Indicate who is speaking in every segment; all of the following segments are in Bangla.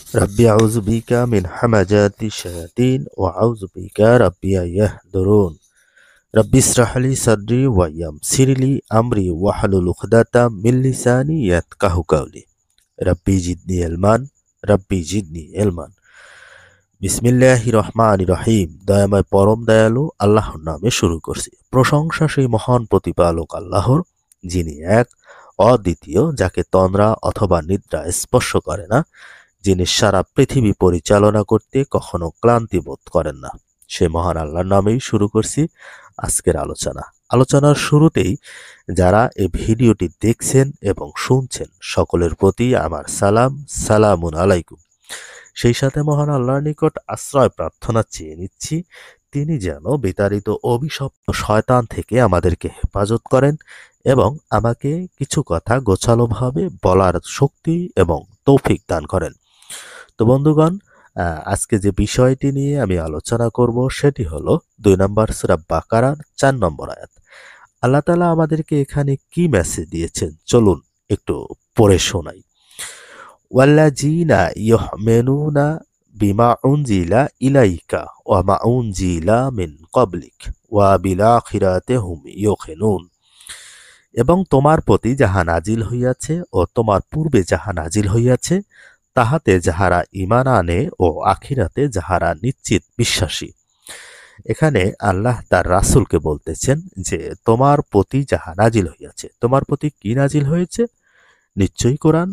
Speaker 1: ربي أعوذ بك من همزات الشياطين وأعوذ بك ربي أن يحضرون ربي اشرح لي صدري ويسر لي أمري واحلل عقدة من لساني يفقهوا قولي ربي زدني علما ربي زدني علما বিসমিল্লাহির রহমানির রহিম। দয়াময় পরম দয়ালু আল্লাহর নামে শুরু করছি। প্রশংসা সেই মহান প্রতিপালক আল্লাহর, যিনি এক অদ্বিতীয়, যাকে তন্দ্রা অথবা নিদ্রা স্পর্শ করে না, যিনি সারা পৃথিবী পরিচালনা করতে কখনো ক্লান্তি বোধ করেন না। সে মহান আল্লাহর নামেই শুরু করছি আজকের আলোচনার শুরুতেই যারা এই ভিডিওটি দেখছেন এবং শুনছেন সকলের প্রতি আমার সালামুন আলাইকুম। সেই সাথে মহান আল্লাহর নিকট আশ্রয় প্রার্থনা চেয়ে নিচ্ছি, তিনি যেন বিতাড়িত অভিশপ্ত শয়তান থেকে আমাদেরকে হেফাজত করেন এবং আমাকে কিছু কথা গোছালোভাবে বলার শক্তি এবং তৌফিক দান করেন। তো বন্ধুগণ, আজকে যে বিষয়টি নিয়ে আমি আলোচনা করব সেটি হলো 2 নম্বর সূরা বাকারার 4 নম্বর আয়াত। আল্লাহ তাআলা আমাদেরকে এখানে কি মেসেজ দিয়েছেন চলুন একটু পড়ে শোনাই। ওয়াল্লাযীনা ইউমিনুনা বিমা উনজিলা ইলাইকা ওয়া মা উনজিলা মিন ক্বাবলিক ওয়া বিল আখিরাতি হুম ইউকিনুন। এবং তোমার প্রতি যাহা নাজিল হইয়াছে ও তোমার পূর্বে যাহা নাজিল হইয়াছে তাহাতে যাহারা ঈমান আনে ও আখিরাতে যাহারা নিশ্চিত বিশ্বাসী। এখানে আল্লাহ তার রাসূলকে বলতেছেন যে তোমার প্রতি যাহা নাজিল হইয়াছে, তোমার প্রতি কি নাজিল হয়েছে? নিশ্চয়ই কোরআন।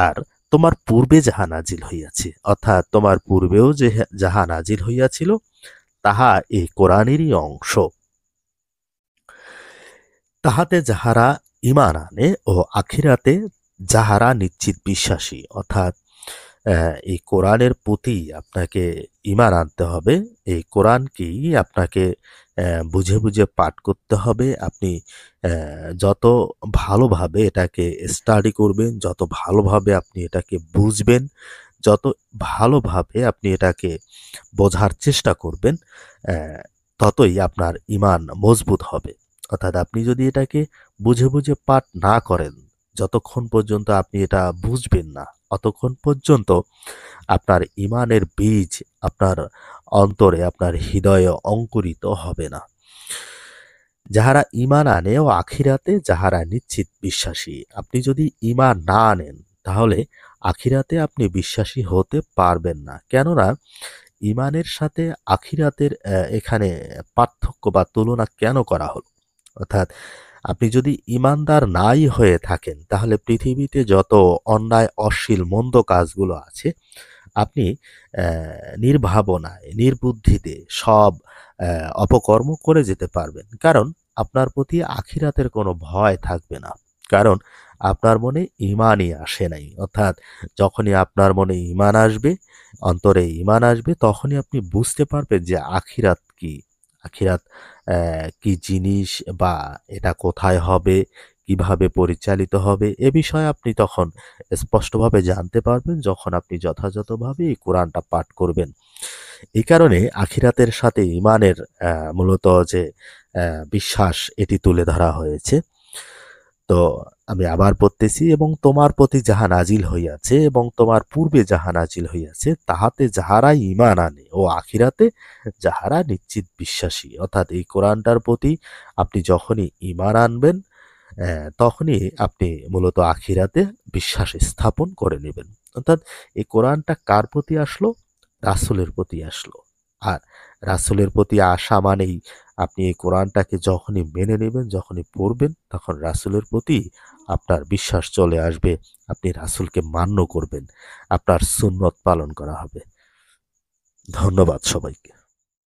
Speaker 1: আর তোমার পূর্বে যাহা নাজিল হইয়াছে, অর্থাৎ তোমার পূর্বেও যে যাহা নাজিল হইয়াছিল তাহা এই কোরআনেরই অংশ। তাহাতে যাহারা ঈমান আনে ও আখিরাতে যাহারা নিশ্চিত বিশ্বাসী, অর্থাৎ এই কোরআনের প্রতি আপনাকে ঈমান আনতে হবে। এই কোরআনকেই আপনাকে বুঝে বুঝে পাঠ করতে হবে। আপনি যত ভালোভাবে এটাকে স্টাডি করবেন, যত ভালোভাবে আপনি এটাকে বুঝবেন, যত ভালোভাবে আপনি এটাকে বোঝার চেষ্টা করবেন, ততই আপনার ঈমান মজবুত হবে। অর্থাৎ আপনি যদি এটাকে বুঝে বুঝে পাঠ না করেন, যতক্ষণ পর্যন্ত আপনি এটা বুঝবেন না, অতক্ষণ পর্যন্ত আপনার ঈমানের বীজ আপনার অন্তরে, আপনার হৃদয়ে অঙ্কুরিত হবে না। যাহারা ঈমান আনে ও আখিরাতে যাহারা নিশ্চিত বিশ্বাসী। আপনি যদি ঈমান না আনেন তাহলে আখিরাতে আপনি বিশ্বাসী হতে পারবেন না। কেননা ঈমানের সাথে আখিরাতের এখানে পার্থক্য বা তুলনা কেন করা হলো? অর্থাৎ আপনি যদি ঈমানদার নাই হয়ে থাকেন তাহলে পৃথিবীতে যত অন্যায়, অশ্লীল, মন্দ কাজগুলো আছে আপনি নির্ভাবনায়, নির্বুদ্ধিতে সব অপকর্ম করে যেতে পারবেন। কারণ আপনার প্রতি আখিরাতের কোনো ভয় থাকবে না। কারণ আপনার মনে ঈমানই আসে নাই। অর্থাৎ যখনই আপনার মনে ঈমান আসবে, অন্তরে ঈমান আসবে, তখনই আপনি বুঝতে পারবেন যে আখিরাত কি, আখিরাত কি জিনিস, বা এটা কোথায় হবে, কিভাবে পরিচালিত হবে, এ বিষয়ে আপনি তখন স্পষ্টভাবে জানতে পারবেন যখন আপনি যথাযথভাবে এই কোরআনটা পাঠ করবেন। এই কারণে আখিরাতের সাথে ঈমানের মূলত যে বিশ্বাস, এটি তুলে ধরা হয়েছে। তো আমি আবার পড়তেছি, এবং তোমার প্রতি যাহা নাজিল হইয়াছে এবং তোমার পূর্বে যাহা নাজিল হইয়াছে তাহাতে যাহারা ঈমান আনে ও আখিরাতে যাহারা নিশ্চিত বিশ্বাসী। অর্থাৎ এই কোরআনটার প্রতি আপনি যখনই ঈমান আনবেন তখনই আপনি মূলত আখিরাতে বিশ্বাস স্থাপন করে নেবেন। অর্থাৎ এই কোরআনটা কার প্রতি আসলো? রাসূলের প্রতি আসলো। আর রাসূলের প্রতি আসা মানেই আপনি এই কোরআনটাকে যখনই মেনে নেবেন, যখনই পড়বেন, তখন রাসূলের প্রতি আপনার বিশ্বাস চলে আসবে। আপনি রাসূলকে মান্য করবেন, আপনার সুন্নত পালন করা হবে। ধন্যবাদ সবাইকে।